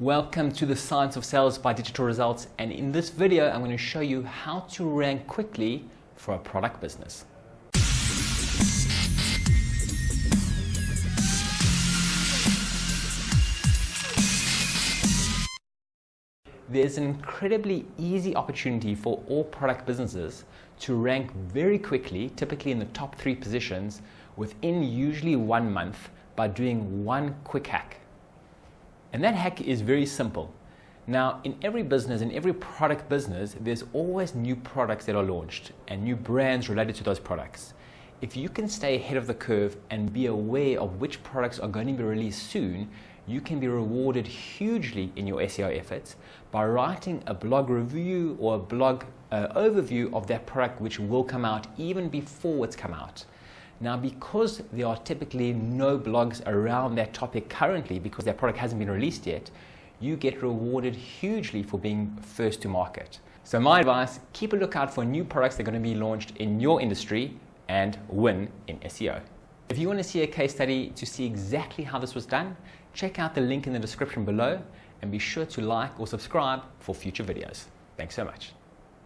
Welcome to the Science of Sales by Digital Results, and in this video I'm going to show you how to rank quickly for a product business. There's an incredibly easy opportunity for all product businesses to rank very quickly, typically in the top 3 positions, within usually 1 month by doing one quick hack. And that hack is very simple. Now, in every business, in every product business, there's always new products that are launched and new brands related to those products. If you can stay ahead of the curve and be aware of which products are going to be released soon, you can be rewarded hugely in your SEO efforts by writing a blog review or a blog overview of that product which will come out even before it's come out. Now, because there are typically no blogs around that topic currently because that product hasn't been released yet, you get rewarded hugely for being first to market. So my advice, keep a lookout for new products that are going to be launched in your industry and win in SEO. If you want to see a case study to see exactly how this was done, check out the link in the description below and be sure to like or subscribe for future videos. Thanks so much.